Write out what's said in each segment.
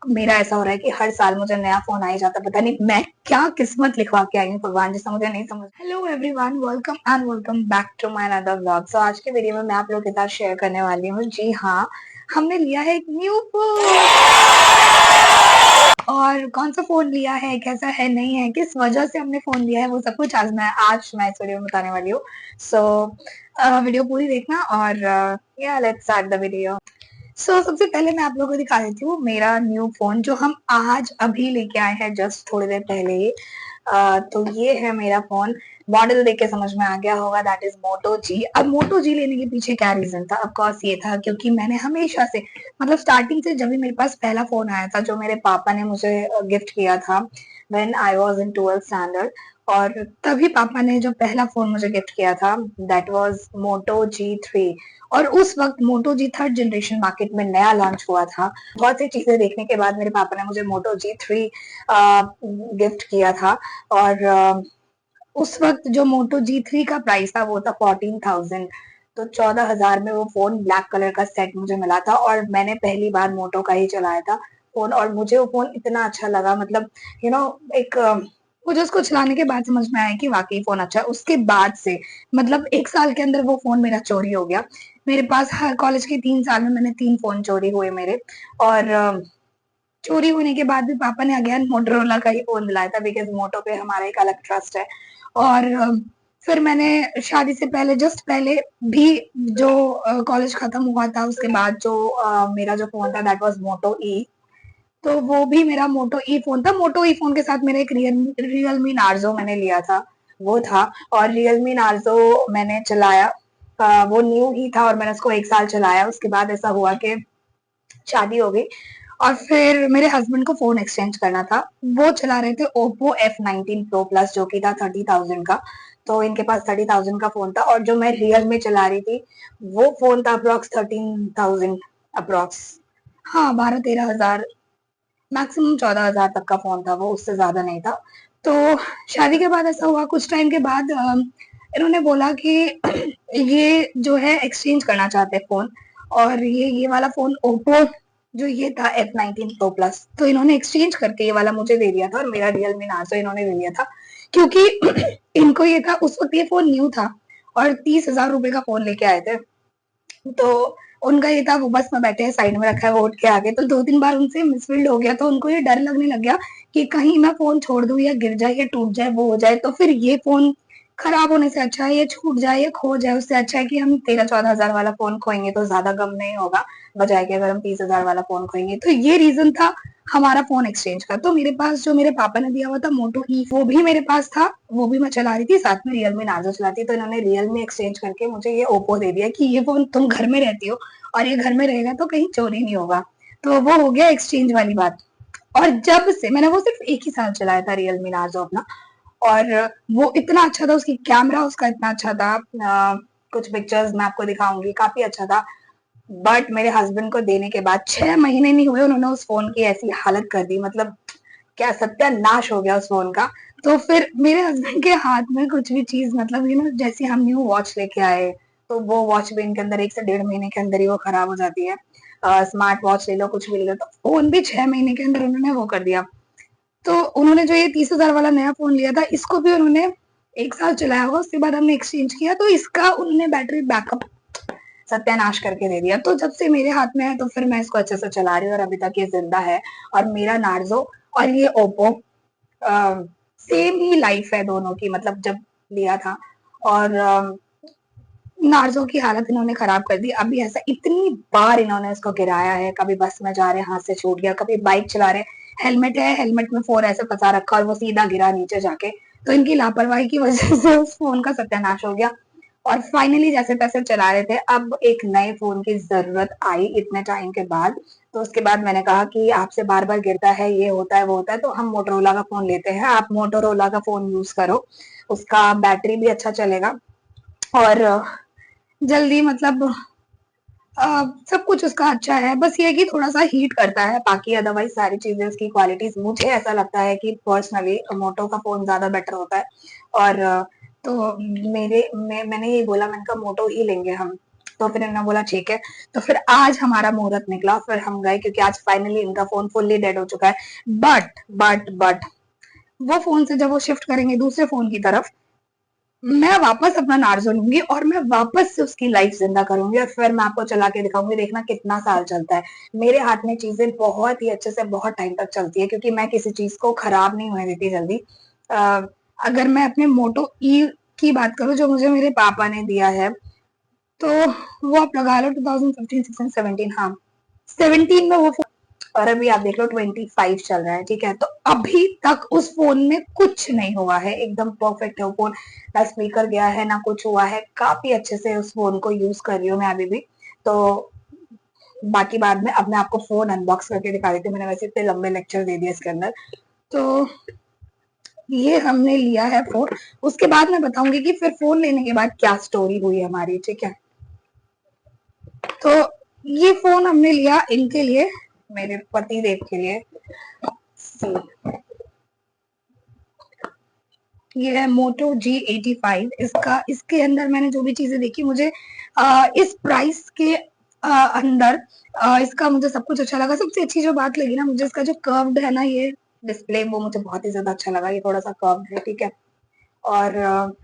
मेरा ऐसा हो रहा है कि हर साल मुझे नया फोन आ ही जाता है। पता नहीं मैं क्या किस्मत लिखवा के आई हूँ भगवान, जैसा मुझे नहीं समझ। Hello everyone, welcome and welcome back to my another vlog. So आज के वीडियो में मैं आप लोगों के साथ शेयर करने वाली हूँ, जी हाँ, हमने लिया है एक न्यू फोन। और कौन सा फोन लिया है, कैसा है, नहीं है, किस वजह से हमने फोन लिया है, वो सब कुछ आज मैं इस वीडियो में बताने वाली हूँ। सो वीडियो पूरी देखना और या लेट्स स्टार्ट द वीडियो। सबसे पहले मैं आप लोगों को दिखा देती हूँ मेरा न्यू फोन जो हम आज अभी लेके आए हैं, जस्ट थोड़ी देर पहले ही। तो ये है मेरा फोन। मॉडल देख के समझ में आ गया होगा, दैट इज मोटो जी। अब मोटो जी लेने के पीछे क्या रीजन था? ऑफ कोर्स ये था क्योंकि मैंने हमेशा से, मतलब स्टार्टिंग से, जब भी मेरे पास पहला फोन आया था जो मेरे पापा ने मुझे गिफ्ट किया था when I was in 12th standard, और तभी पापा ने जो पहला फोन मुझे गिफ्ट किया था दैट वाज मोटो जी 3। और उस वक्त मोटो जी 3rd जनरेशन मार्केट में नया लॉन्च हुआ था। बहुत सी चीजें देखने के बाद मेरे पापा ने मुझे मोटो जी 3 गिफ्ट किया था। और उस वक्त जो मोटो जी 3 का प्राइस था वो था 14,000। तो 14,000 में वो फोन ब्लैक कलर का सेट मुझे मिला था, और मैंने पहली बार मोटो का ही चलाया था फोन, और मुझे वो फोन इतना अच्छा लगा। मतलब एक मुझे उसको चलाने के बाद समझ में आया कि वाकई फोन अच्छा है। उसके बाद से, मतलब 1 साल के अंदर वो फोन मेरा चोरी हो गया। मेरे पास हर कॉलेज के 3 साल में मैंने 3 फोन चोरी हुए मेरे। और चोरी होने के बाद भी पापा ने अगेन मोटरोला का ही फोन दिलाया था, बिकॉज मोटो पे हमारा एक अलग ट्रस्ट है। और फिर मैंने शादी से पहले, जस्ट पहले भी, जो कॉलेज खत्म हुआ था उसके बाद जो मेरा जो फोन था दैट वाज मोटो ई। तो वो भी मेरा मोटो ई फोन था। मोटो ई फोन के साथ मेरा एक रियलमी नार्जो मैंने लिया था, वो था। और रियलमी नार्जो मैंने चलाया, वो न्यू ही था और मैंने उसको 1 साल चलाया। उसके बाद ऐसा हुआ कि शादी हो गई, और फिर मेरे हस्बैंड को फोन एक्सचेंज करना था। वो चला रहे थे ओप्पो F19 Pro Plus, जो कि था 30,000 का। तो इनके पास 30,000 का फोन था, और जो मैं रियल में चला रही थी वो फोन था अप्रोक्स 13,000, अप्रोक्स, हाँ 12-13 हजार, मैक्सिमम 14,000 तक का फोन था वो, उससे ज्यादा नहीं था। तो शादी के बाद ऐसा हुआ, कुछ टाइम के बाद इन्होंने बोला कि ये जो है एक्सचेंज करना चाहते हैं फोन। और ये वाला फोन ओप्पो जो ये था F19 Pro Plus, तो इन्होंने एक्सचेंज करके ये वाला मुझे दे दिया था, और मेरा रियलमी नार्जो इन्होंने ले लिया था। क्योंकि इनको ये था, उस वक्त ये फोन न्यू था और 30,000 रुपए का फोन लेके आए थे। तो उनका ये था, वो बस में बैठे हैं, साइड में रखा है, वो उठ के आ गए। तो 2-3 बार उनसे मिसफील्ड हो गया, तो उनको ये डर लगने लग गया कि कहीं मैं फोन छोड़ दूं या गिर जाए या टूट जाए, वो हो जाए, तो फिर ये फोन खराब होने से अच्छा है ये छूट जाए या खो जाए, उससे अच्छा है कि हम 13-14 हजार वाला फोन खोएंगे तो ज्यादा गम नहीं होगा, बजाय कि अगर हम 30,000 वाला फोन खोएंगे। तो ये रीजन था हमारा फोन एक्सचेंज का। तो मेरे पास जो मेरे पापा ने दिया हुआ था मोटो ई, वो भी मेरे पास था, वो भी मैं चला रही थी, साथ में रियलमी नार्जो चलाती। तो इन्होंने रियलमी एक्सचेंज करके मुझे ये ओप्पो दे दिया कि ये फोन तुम घर में रहती हो और ये घर में रहेगा तो कहीं चोरी नहीं होगा। तो वो हो गया एक्सचेंज वाली बात। और जब से मैंने वो सिर्फ 1 ही साल चलाया था रियलमी नार्जो अपना, और वो इतना अच्छा था, उसकी कैमरा उसका इतना अच्छा था, कुछ पिक्चर्स मैं आपको दिखाऊंगी, काफी अच्छा था। बट मेरे हस्बैंड को देने के बाद 6 महीने नहीं हुए, उन्होंने उस फोन की ऐसी हालत कर दी, मतलब क्या सत्यानाश हो गया उस फोन का। तो फिर मेरे हस्बैंड के हाथ में कुछ भी चीज, मतलब जैसे हम न्यू वॉच लेके आए, तो वो वॉच भी इनके अंदर 1 से 1.5 महीने के अंदर ही वो खराब हो जाती है। स्मार्ट वॉच ले लो, कुछ भी ले लो, तो फोन भी 6 महीने के अंदर उन्होंने वो कर दिया। तो उन्होंने जो ये 30,000 वाला नया फोन लिया था, इसको भी उन्होंने 1 साल चलाया होगा, उसके बाद हमने एक्सचेंज किया, तो इसका उन्होंने बैटरी बैकअप सत्यानाश करके दे दिया। तो जब से मेरे हाथ में है तो फिर मैं इसको अच्छे से चला रही हूँ, और अभी तक ये जिंदा है। और मेरा नार्जो और ये ओप्पो सेम ही लाइफ है दोनों की, मतलब जब लिया था। और नार्जो की हालत इन्होंने खराब कर दी। अभी ऐसा इतनी बार इन्होंने इसको गिराया है, कभी बस में जा रहे हैं हाथ से छूट गया, कभी बाइक चला रहे हेलमेट है, हेलमेट में फोन ऐसे फंसा रखा और वो सीधा गिरा नीचे जाके। तो इनकी लापरवाही की वजह से उस फोन का सत्यानाश हो गया। और फाइनली जैसे तैसे चला रहे थे, अब एक नए फोन की जरूरत आई इतने टाइम के बाद। तो उसके बाद मैंने कहा कि आपसे बार बार गिरता है, ये होता है वो होता है, तो हम मोटोरोला का फोन लेते हैं, आप मोटोरोला का फोन यूज करो, उसका बैटरी भी अच्छा चलेगा, और जल्दी, मतलब सब कुछ उसका अच्छा है। बस ये कि थोड़ा सा हीट करता है, बाकी अदरवाइज सारी चीजें उसकी क्वालिटीज, मुझे ऐसा लगता है कि पर्सनली मोटो का फोन ज्यादा बेटर होता है। और तो मैंने ये बोला, मैंने कहा मोटो ही लेंगे हम। तो फिर इन्होंने बोला ठीक है। तो फिर आज हमारा मुहूर्त निकला, फिर हम गए क्योंकि आज फाइनली इनका फोन फुल्ली डेड हो चुका है। बट वो फोन से जब वो शिफ्ट करेंगे दूसरे फोन की तरफ, मैं वापस अपना नार्जो लूंगी और मैं वापस से उसकी लाइफ जिंदा करूंगी और फिर मैं आपको चला के दिखाऊंगी, देखना कितना साल चलता है। मेरे हाथ में चीजें बहुत ही अच्छे से बहुत टाइम तक चलती है क्योंकि मैं किसी चीज को खराब नहीं होने देती जल्दी। अगर मैं अपने मोटो ई की बात करूं जो मुझे मेरे पापा ने दिया है, तो वो आप लगा लो 2015, 16, 17, हाँ 17 में वो, और अभी आप देख लो 25 चल रहा है, ठीक है। तो अभी तक उस फोन में कुछ नहीं हुआ है, एकदम परफेक्ट है वो फोन, ना स्पीकर गया है ना कुछ हुआ है, काफी अच्छे से उस फोन को यूज कर रही हूँ मैं अभी भी। तो बाकी बाद में अब मैं आपको फोन अनबॉक्स करके दिखा देती हूँ, मैंने वैसे इतने लंबे लेक्चर दे दिए इसके अंदर। तो ये हमने लिया है फोन, उसके बाद मैं बताऊंगी कि फिर फोन लेने के बाद क्या स्टोरी हुई हमारी, ठीक है। तो ये फोन हमने लिया इनके लिए, मेरे पति देव के लिए। ये है मोटो G85। इसका, इसके अंदर मैंने जो भी चीजें देखी, मुझे इस प्राइस के अंदर इसका मुझे सब कुछ अच्छा लगा। सबसे अच्छी जो बात लगी ना मुझे, इसका जो कर्व्ड है ना ये डिस्प्ले, वो मुझे बहुत ही ज्यादा अच्छा लगा। ये थोड़ा सा कर्व्ड है, ठीक है। और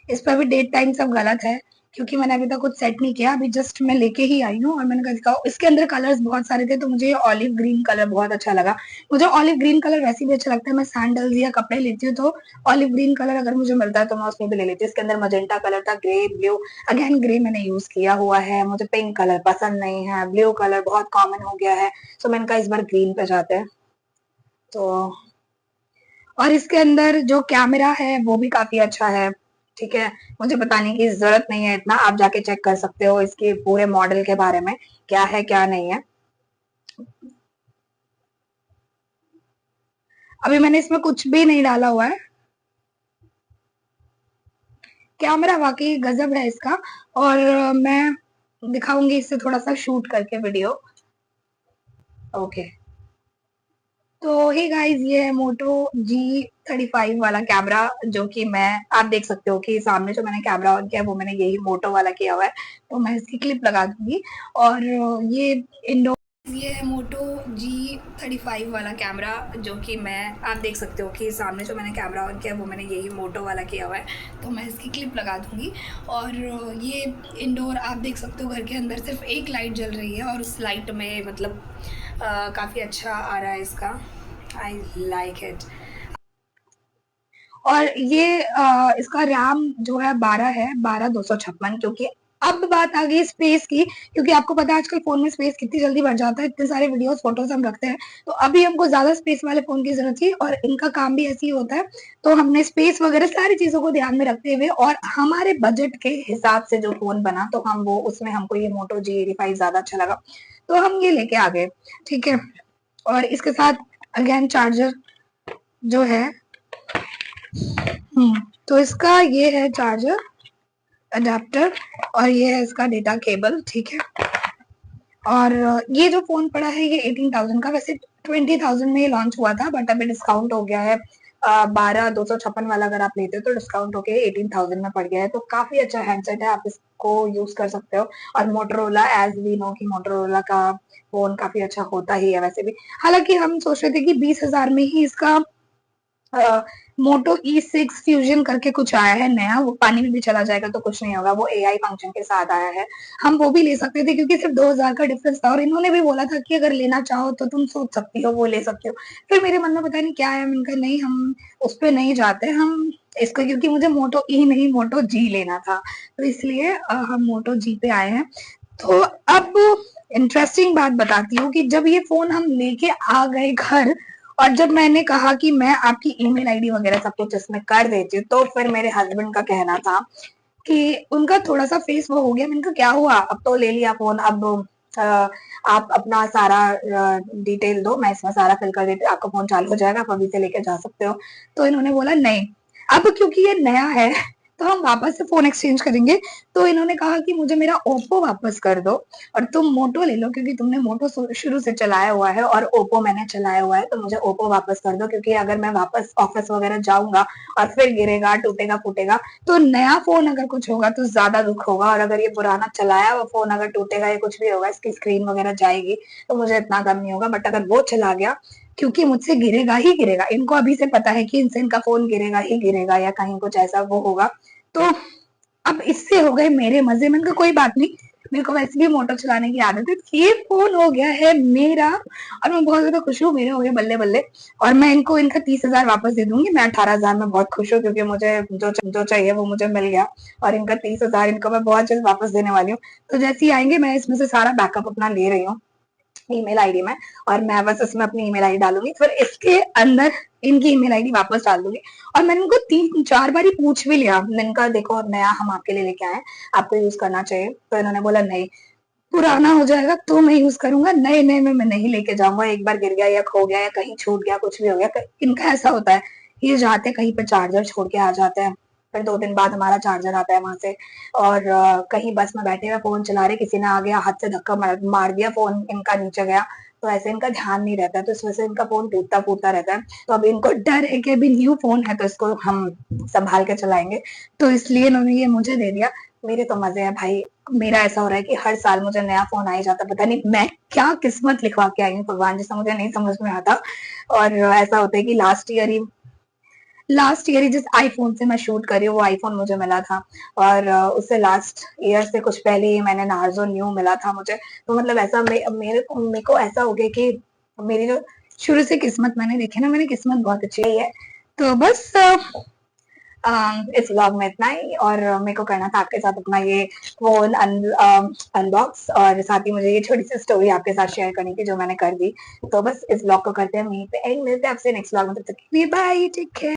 इस पर भी डेट टाइम सब गलत है क्योंकि मैंने अभी तक कुछ सेट नहीं किया, अभी जस्ट मैं लेके ही आई हूँ और मैंने कहा दिखाओ। इसके अंदर कलर्स बहुत सारे थे तो मुझे ऑलिव ग्रीन कलर बहुत अच्छा लगा। मुझे ऑलिव ग्रीन कलर वैसे भी अच्छा लगता है, मैं सैंडल्स या कपड़े लेती हूँ तो ऑलिव ग्रीन कलर अगर मुझे मिलता है तो मैं उसमें भी ले लेती हूँ। इसके अंदर मजेंटा कलर था, ग्रे, ब्लू, अगेन ग्रे मैंने यूज किया हुआ है, मुझे पिंक कलर पसंद नहीं है, ब्लू कलर बहुत कॉमन हो गया है, तो मैंने कहा इस बार ग्रीन पे जाते हैं। तो और इसके अंदर जो कैमरा है वो भी काफी अच्छा है, ठीक है। मुझे बताने की जरूरत नहीं है इतना, आप जाके चेक कर सकते हो इसके पूरे मॉडल के बारे में क्या है क्या नहीं है। अभी मैंने इसमें कुछ भी नहीं डाला हुआ है। कैमरा वाकई गजब है इसका, और मैं दिखाऊंगी इससे थोड़ा सा शूट करके वीडियो। ओके, तो हे गाइस, ये है मोटो G35 वाला कैमरा, जो कि मैं, आप देख सकते हो कि सामने जो मैंने कैमरा ऑन किया है वो मैंने यही मोटो वाला किया हुआ है। तो मैं इसकी क्लिप लगा दूंगी। और ये इंडोर, ये है मोटो G35 वाला कैमरा, जो कि मैं, आप देख सकते हो कि सामने जो मैंने कैमरा ऑन किया है वो मैंने यही मोटो वाला किया हुआ है। तो मैं इसकी क्लिप लगा दूंगी। और ये इंडोर आप देख सकते हो, घर के अंदर सिर्फ एक लाइट जल रही है और उस लाइट में मतलब काफ़ी अच्छा आ रहा है इसका, आई लाइक इट। और ये इसका रैम जो है 12 है, 12/256, क्योंकि अब बात आ गई स्पेस की, क्योंकि आपको पता है आजकल फोन में स्पेस कितनी जल्दी बढ़ जाता है, इतने सारे वीडियोस फोटोज हम रखते हैं, तो अभी हमको ज्यादा स्पेस वाले फोन की जरूरत थी और इनका काम भी ऐसे ही होता है। तो हमने स्पेस वगैरह सारी चीजों को ध्यान में रखते हुए और हमारे बजट के हिसाब से जो फोन बना, तो हम वो, उसमें हमको ये मोटो G85 ज्यादा अच्छा लगा, तो हम ये लेके आ गए, ठीक है। और इसके साथ अगेन चार्जर जो है, तो इसका ये है चार्जर अडेप्टर और ये है इसका डेटा केबल, ठीक है। और ये जो फोन पड़ा है ये 18,000 का, वैसे 20,000 में ये लॉन्च हुआ था, बट अभी डिस्काउंट हो गया है। 12/256 वाला अगर आप लेते हो तो डिस्काउंट होके 18,000 में पड़ गया है। तो काफी अच्छा हैंडसेट है, आप इसको यूज कर सकते हो। और मोटरोला, एज वी नो कि मोटरोला का फोन काफी अच्छा होता ही है वैसे भी। हालांकि हम सोच रहे थे कि 20,000 में ही इसका मोटो E6 फ्यूजन करके कुछ आया है नया, वो पानी में भी चला जाएगा तो कुछ नहीं होगा, वो AI फंक्शन के साथ आया है। हम वो भी ले सकते थे क्योंकि सिर्फ 2,000 का डिफरेंस था, और इन्होंने भी बोला था कि अगर लेना चाहो तो तुम सोच सकती हो, वो ले सकते हो। फिर मेरे मन में पता नहीं क्या है, मैंने कहा नहीं, हम उस पर नहीं जाते, हम इसको, क्योंकि मुझे मोटो E नहीं मोटो G लेना था, तो इसलिए हम मोटो G पे आए हैं। तो अब इंटरेस्टिंग बात बताती हूँ कि जब ये फोन हम लेके आ गए घर, और जब मैंने कहा कि मैं आपकी ईमेल आईडी वगैरह सब कुछ इसमें कर देती हूँ, तो फिर मेरे हस्बैंड का कहना था कि उनका थोड़ा सा फेस वो हो गया। मैंने कहा क्या हुआ, अब तो ले लिया फोन, अब आप अपना सारा डिटेल दो, मैं इसमें सारा फिल कर देती हूँ, आपका फोन चालू हो जाएगा, आप अभी से लेके जा सकते हो। तो इन्होंने बोला नहीं, अब क्योंकि ये नया है तो हम वापस से फोन एक्सचेंज करेंगे। तो इन्होंने कहा कि मुझे मेरा ओप्पो वापस कर दो और तुम मोटो ले लो, क्योंकि तुमने मोटो शुरू से चलाया हुआ है और ओप्पो मैंने चलाया हुआ है, तो मुझे ओप्पो वापस कर दो, क्योंकि अगर मैं वापस ऑफिस वगैरह जाऊंगा और फिर गिरेगा, टूटेगा फूटेगा, तो नया फोन अगर कुछ होगा तो ज्यादा दुख होगा, और अगर ये पुराना चलाया हुआ फोन अगर टूटेगा या कुछ भी होगा, इसकी स्क्रीन वगैरह जाएगी, तो मुझे इतना गम नहीं होगा। बट अगर वो चला गया, क्योंकि मुझसे गिरेगा ही गिरेगा, इनको अभी से पता है कि इनसे इनका फोन गिरेगा ही गिरेगा या कहीं कुछ ऐसा वो होगा, तो अब इससे हो गए मेरे मजे। मैंने कहा कोई बात नहीं, मेरे को वैसे भी मोटर चलाने की आदत है, ये फोन हो गया है मेरा और मैं बहुत ज्यादा खुश हूँ। मेरे हो गए बल्ले बल्ले, और मैं इनको इनका 30,000 वापस दे दूंगी। मैं 18,000 में बहुत खुश हूँ, क्योंकि मुझे जो चाहिए वो मुझे मिल गया, और इनका 30,000 इनको मैं बहुत जल्द वापस देने वाली हूँ। तो जैसे ही आएंगे मैं इसमें से सारा बैकअप अपना ले रही हूँ ईमेल आईडी में, और मैं बस इसमें अपनी ईमेल आईडी डालूंगी, फिर इसके अंदर इनकी ईमेल आईडी वापस डाल दूंगी। और मैंने इनको 3-4 बार ही पूछ भी लिया, मैंने कहा देखो नया हम आपके लिए लेके आए, आपको यूज करना चाहिए, तो इन्होंने बोला नहीं, पुराना हो जाएगा तो मैं यूज करूंगा, नए नए में मैं नहीं लेके जाऊंगा, एक बार गिर गया या खो गया या कहीं छूट गया, कुछ भी हो गया। इनका ऐसा होता है, ये जाते हैं कहीं पे चार्जर छोड़ के आ जाते हैं, फिर 2 दिन बाद हमारा चार्जर आता है वहां से, और कहीं बस में बैठे हुए फोन चला रहे, किसी ने आ गया हाथ से धक्का मार दिया, फोन इनका नीचे गया, तो ऐसे इनका ध्यान नहीं रहता है, तो इस वजह से इनका फोन टूटता फूटता रहता है। तो अब इनको डर है कि अभी न्यू फोन है तो इसको हम संभाल के चलाएंगे, तो इसलिए इन्होंने ये मुझे दे दिया। मेरे तो मजे हैं भाई। मेरा ऐसा हो रहा है कि हर साल मुझे नया फोन आ ही जाता, पता नहीं मैं क्या किस्मत लिखवा के आई हूँ भगवान, जिससे मुझे नहीं समझ में आता। और ऐसा होता है कि लास्ट ईयर ही जिस आईफोन से मैं शूट कर रही हूँ वो आईफोन मुझे मिला था, और उससे लास्ट ईयर से कुछ पहले ही मैंने नार्जो न्यू मिला था मुझे। तो मतलब ऐसा मेरे को ऐसा हो गया कि मेरी जो शुरू से किस्मत मैंने देखी ना, मैंने किस्मत बहुत अच्छी है। तो बस इस व्लॉग में इतना ही, और मेरे को करना था आपके साथ अपना ये फोन अनबॉक्स, और साथ ही मुझे ये छोटी सी स्टोरी आपके साथ शेयर करनी थी जो मैंने कर दी। तो बस इस व्लॉग को करते हैं वहीं पे एंड, मिलते हैं आपसे नेक्स्ट व्लॉग में, तब तक बाय, टेक केयर।